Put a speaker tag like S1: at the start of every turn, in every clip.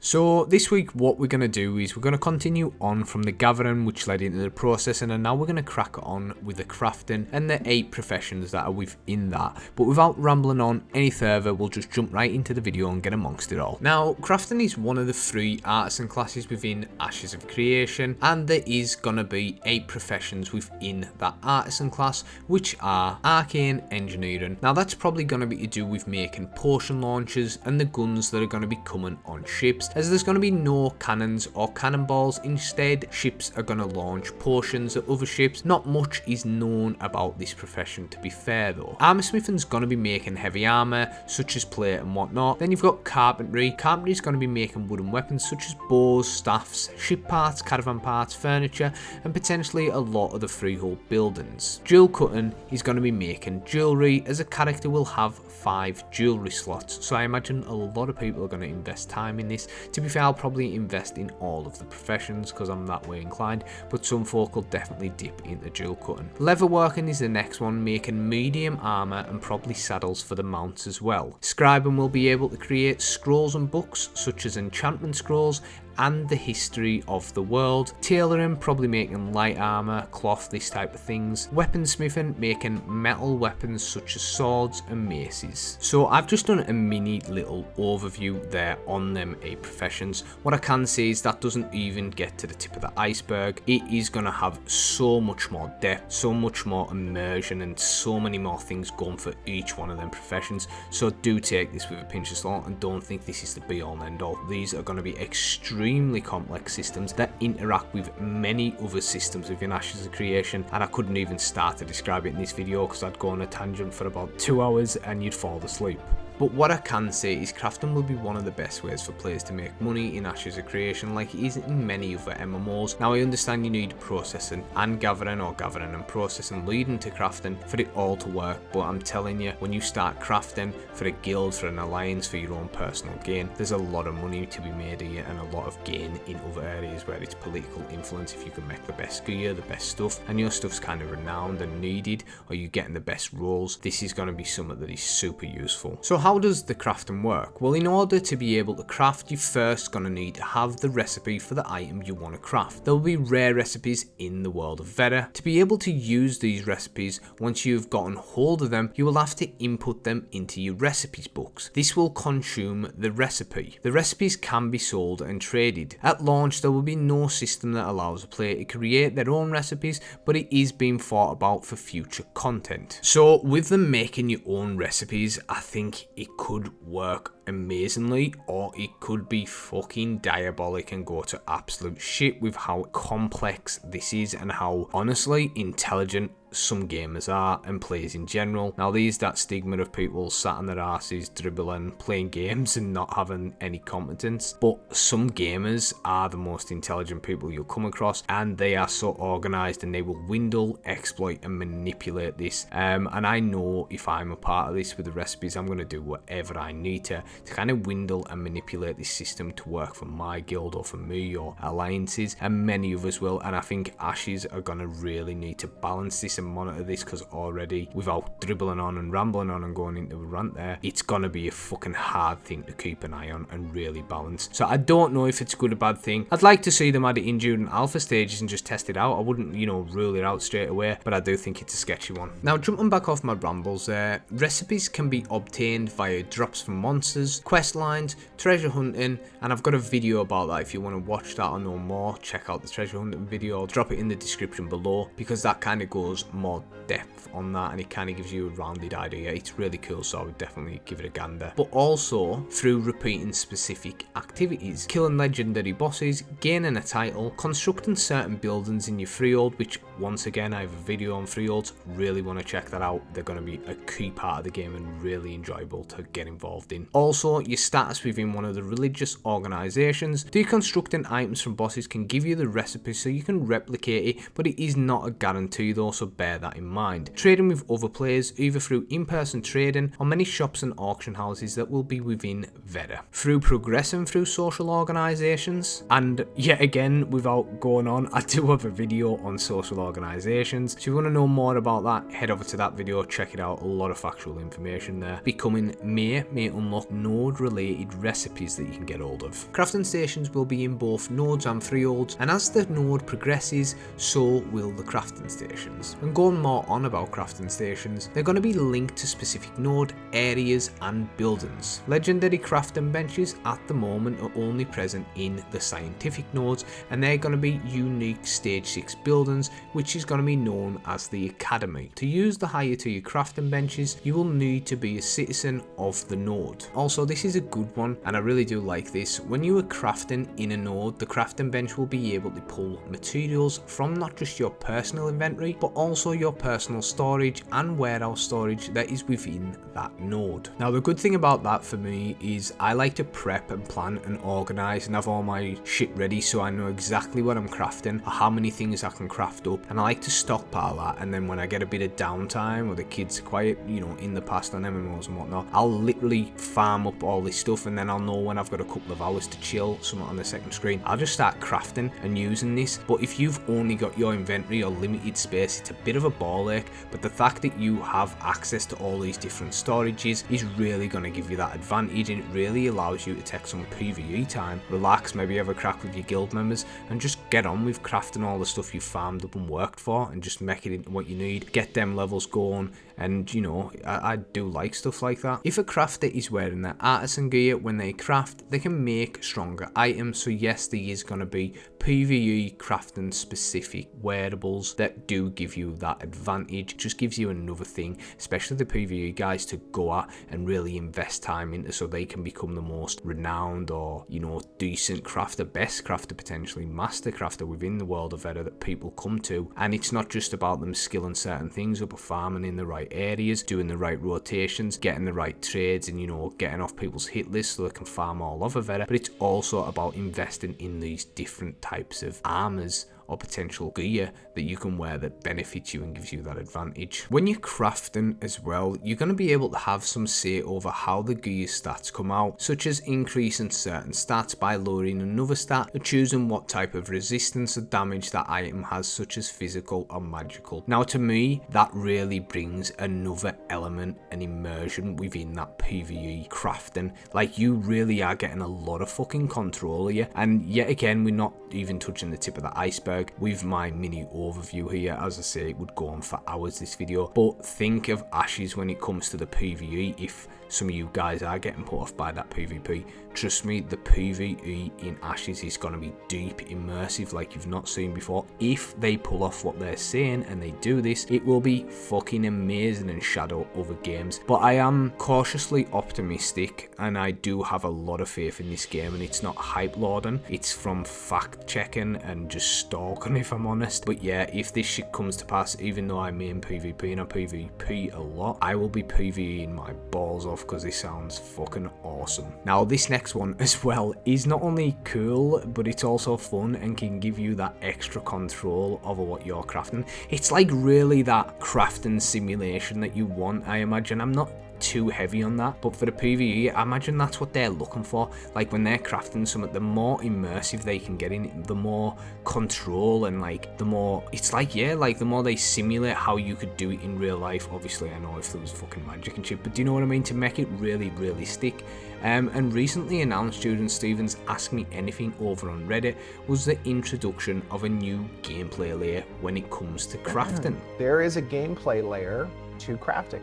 S1: So this week what we're going to do is we're going to continue on from the gathering which led into the processing, and now we're going to crack on with the crafting and the 8 professions that are within that. But without rambling on any further, we'll just jump right into the video and get amongst it all. Now, crafting is one of the 3 artisan classes within Ashes of Creation, and there is going to be 8 professions within that artisan class, which are arcane engineering. Now that's probably going to be to do with making potion launchers and the guns that are going to be coming on ships, as there's going to be no cannons or cannonballs. Instead, ships are going to launch potions at other ships. Not much is known about this profession, to be fair though. Armorsmithing's going to be making heavy armor such as plate and whatnot. Then you've got carpentry. Carpentry's going to be making wooden weapons such as bows, staffs, ship parts, caravan parts, furniture, and potentially a lot of the freehold buildings. Jewel cutting is going to be making jewelry, as a character will have 5 jewelry slots, so I imagine a lot of people are going to invest time in this. To be fair, I'll probably invest in all of the professions because I'm that way inclined, but some folk will definitely dip into jewel cutting. Leatherworking is the next one, making medium armor and probably saddles for the mounts as well. Scribing will be able to create scrolls and books such as enchantment scrolls and the history of the world. Tailoring, probably making light armor, cloth, this type of things. Weaponsmithing, making metal weapons such as swords and maces. So I've just done a mini little overview there on them 8 professions. What I can say is that doesn't even get to the tip of the iceberg. It is going to have so much more depth, so much more immersion, and so many more things going for each one of them professions. So do take this with a pinch of salt and don't think this is the be all and end all. These are going to be extremely complex systems that interact with many other systems within Ashes of Creation, and I couldn't even start to describe it in this video because I'd go on a tangent for about 2 hours and you'd fall asleep. But what I can say is crafting will be one of the best ways for players to make money in Ashes of Creation, like it is in many other MMOs. Now I understand you need processing and gathering, or gathering and processing leading to crafting for it all to work, but I'm telling you, when you start crafting for a guild, for an alliance, for your own personal gain, there's a lot of money to be made here and a lot of gain in other areas where it's political influence. If you can make the best gear, the best stuff, and your stuff's kind of renowned and needed, or you're getting the best roles, this is going to be something that is super useful. So how does the crafting work? Well, in order to be able to craft, you're first going to need to have the recipe for the item you want to craft. There will be rare recipes in the world of Veda. To be able to use these recipes, once you've gotten hold of them, you will have to input them into your recipes books. This will consume the recipe. The recipes can be sold and traded. At launch, there will be no system that allows a player to create their own recipes, but it is being thought about for future content. So with them making your own recipes, I think it could work amazingly, or it could be fucking diabolic and go to absolute shit with how complex this is and how honestly intelligent some gamers are, and players in general. Now there's that stigma of people sat on their asses dribbling, playing games and not having any competence, but some gamers are the most intelligent people you'll come across, and they are so organized and they will windle, exploit and manipulate this, and I know if I'm a part of this with the recipes, I'm going to do whatever I need to kind of windle and manipulate this system to work for my guild or for me or alliances, and many others will. And I think Ashes are going to really need to balance this and monitor this, because already, without dribbling on and rambling on and going into a rant there, it's going to be a fucking hard thing to keep an eye on and really balance. So I don't know if it's a good or bad thing. I'd like to see them add it in during alpha stages and just test it out. I wouldn't, rule it out straight away, but I do think it's a sketchy one. Now jumping back off my rambles there, recipes can be obtained via drops from monsters, quest lines, treasure hunting, and I've got a video about that. If you want to watch that or know more, check out the treasure hunting video. I'll drop it in the description below, because that kind of goes more depth on that and it kind of gives you a rounded idea. It's really cool, so I would definitely give it a gander. But also through repeating specific activities, killing legendary bosses, gaining a title, constructing certain buildings in your freehold, which once again I have a video on freeholds, really want to check that out. They're going to be a key part of the game and really enjoyable to get involved in. Also, your status within one of the religious organizations. Deconstructing items from bosses can give you the recipe so you can replicate it, but it is not a guarantee though, so bear that in mind. Trading with other players, either through in-person trading or many shops and auction houses that will be within Veda. Through progressing through social organisations, and yet again, without going on, I do have a video on social organisations, so if you want to know more about that, head over to that video, check it out, a lot of factual information there. Becoming may unlock node related recipes that you can get hold of. Crafting stations will be in both nodes and freeholds, and as the node progresses, so will the crafting stations. And going more on about crafting stations, they're going to be linked to specific node areas and buildings. Legendary crafting benches at the moment are only present in the scientific nodes, and they're going to be unique stage 6 buildings, which is going to be known as the Academy. To use the higher tier crafting benches, you will need to be a citizen of the node. Also, this is a good one, and I really do like this. When you are crafting in a node, the crafting bench will be able to pull materials from not just your personal inventory, but also your personal storage and warehouse storage that is within that node. Now, the good thing about that for me is I like to prep and plan and organize and have all my shit ready so I know exactly what I'm crafting or how many things I can craft up, and I like to stockpile that, and then when I get a bit of downtime or the kids are quiet, you know, in the past on MMOs and whatnot, I'll literally farm up all this stuff, and then I'll know when I've got a couple of hours to chill, something on the second screen, I'll just start crafting and using this. But if you've only got your inventory or limited space, it's a bit of a ball ache, but the fact that you have access to all these different storages is really going to give you that advantage, and it really allows you to take some PVE time, relax, maybe have a crack with your guild members, and just get on with crafting all the stuff you farmed up and worked for, and just make it into what you need, get them levels going. And you know, I do like stuff like that. If a crafter is wearing their artisan gear when they craft, they can make stronger items. So yes, there is going to be PVE crafting specific wearables that do give you that advantage. It just gives you another thing, especially the PVE guys, to go at and really invest time into, so they can become the most renowned or, you know, decent crafter, best crafter, potentially master crafter within the world of Veda that people come to. And it's not just about them skilling certain things up or farming in the right areas, doing the right rotations, getting the right trades, and, you know, getting off people's hit lists so they can farm all over Veda, but it's also about investing in these different types of armors or potential gear that you can wear that benefits you and gives you that advantage. When you're crafting as well, you're going to be able to have some say over how the gear stats come out, such as increasing certain stats by lowering another stat, or choosing what type of resistance or damage that item has, such as physical or magical. Now, to me, that really brings another element and immersion within that PvE crafting. Like, you really are getting a lot of fucking control here, and yet again, we're not even touching the tip of the iceberg with my mini overview here. As I say, it would go on for hours, this video, but think of Ashes when it comes to the PvE. If some of you guys are getting put off by that PvP, trust me, the PvE in Ashes is going to be deep, immersive, like you've not seen before. If they pull off what they're saying and they do this, it will be fucking amazing and shadow other games. But I am cautiously optimistic, and I do have a lot of faith in this game, and it's not hype lauding, it's from fact checking and just stalking, if I'm honest. But yeah, if this shit comes to pass, even though I main PvP and I PvP a lot, I will be PvEing my balls off, because this sounds fucking awesome. Now, this next one as well is not only cool, but it's also fun and can give you that extra control over what you're crafting. It's like really that crafting simulation that you want, I imagine. I'm not too heavy on that, but for the PvE, I imagine that's what they're looking for. Like, when they're crafting something, the more immersive they can get in it, the more control, and like the more, it's like, yeah, like the more they simulate how you could do it in real life. Obviously, I know if there was fucking magic and shit, but do you know what I mean? To make it really realistic. And recently announced during Stevens Ask Me Anything over on Reddit was the introduction of a new gameplay layer when it comes to crafting.
S2: There is a gameplay layer to crafting.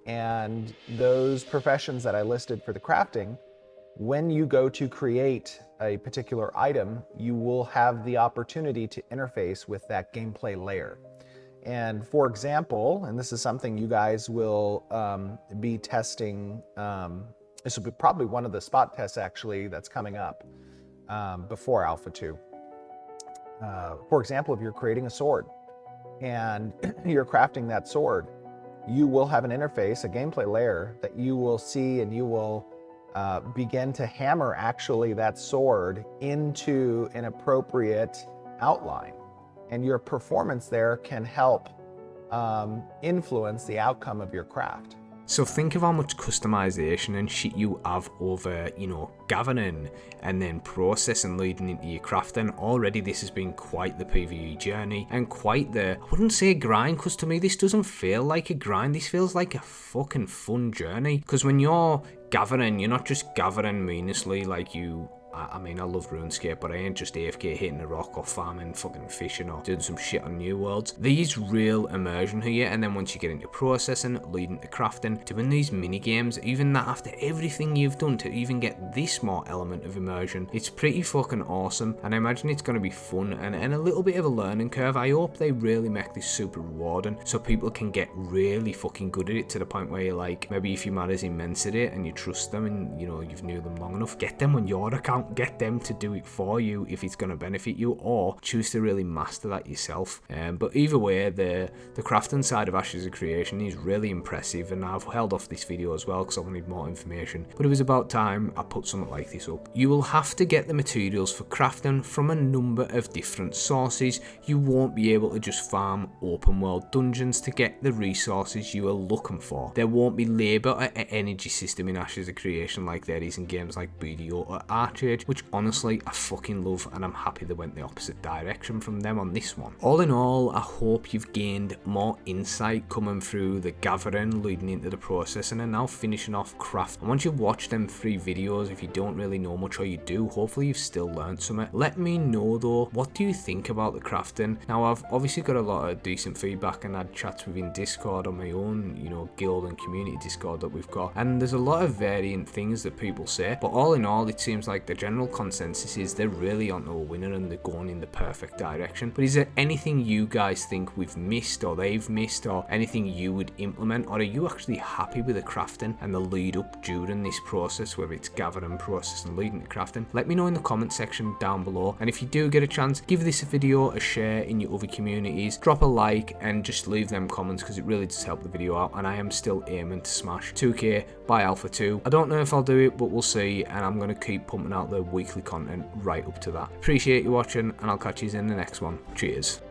S2: And those professions that I listed for the crafting, when you go to create a particular item, you will have the opportunity to interface with that gameplay layer. And for example, and this is something you guys will be testing, this will be probably one of the spot tests actually that's coming up before Alpha 2. For example, if you're creating a sword and you're crafting that sword, you will have an interface, a gameplay layer that you will see, and you will begin to hammer actually that sword into an appropriate outline. and your performance there can help influence the outcome of your craft.
S1: So think of how much customization and shit you have over, you know, gathering and then processing leading into your crafting. Already this has been quite the PvE journey and quite the, I wouldn't say grind, because to me this doesn't feel like a grind, this feels like a fucking fun journey. Because when you're gathering, you're not just gathering meaninglessly like you, I mean, I love RuneScape, but I ain't just AFK hitting a rock or farming, fucking fishing or doing some shit on New Worlds. There's real immersion here, and then once you get into processing, leading to crafting, doing these mini games, even that after everything you've done to even get this more element of immersion, it's pretty fucking awesome, and I imagine it's going to be fun and a little bit of a learning curve. I hope they really make this super rewarding so people can get really fucking good at it to the point where you're like, maybe if you matters immense at it and you trust them and you know you've knew them long enough, get them on your account. Get them to do it for you if it's going to benefit you, or choose to really master that yourself. But either way, the crafting side of Ashes of Creation is really impressive, and I've held off this video as well because I wanted more information, but it was about time I put something like this up. You will have to get the materials for crafting from a number of different sources. You won't be able to just farm open world dungeons to get the resources you are looking for. There won't be labour or energy system in Ashes of Creation like there is in games like BDO or Archer, which honestly I fucking love, and I'm happy they went the opposite direction from them on this one. All in all, I hope you've gained more insight coming through the gathering, leading into the processing, and now finishing off craft. And once you've watched them 3 videos, if you don't really know much or you do, hopefully you've still learned something. Let me know though, what do you think about the crafting? Now I've obviously got a lot of decent feedback and had chats within Discord on my own, you know, guild and community Discord that we've got, and there's a lot of variant things that people say, but all in all it seems like the general consensus is they're really onto a winner and they're going in the perfect direction. But is there anything you guys think we've missed or they've missed, or anything you would implement, or are you actually happy with the crafting and the lead up during this process, whether it's gathering, processing, leading to crafting? Let me know in the comment section down below, and if you do get a chance, give this video a share in your other communities, drop a like and just leave them comments because it really does help the video out, and I am still aiming to smash 2k by Alpha 2. I don't know if I'll do it, but we'll see, and I'm going to keep pumping out the weekly content right up to that. Appreciate you watching, and I'll catch you in the next one. Cheers.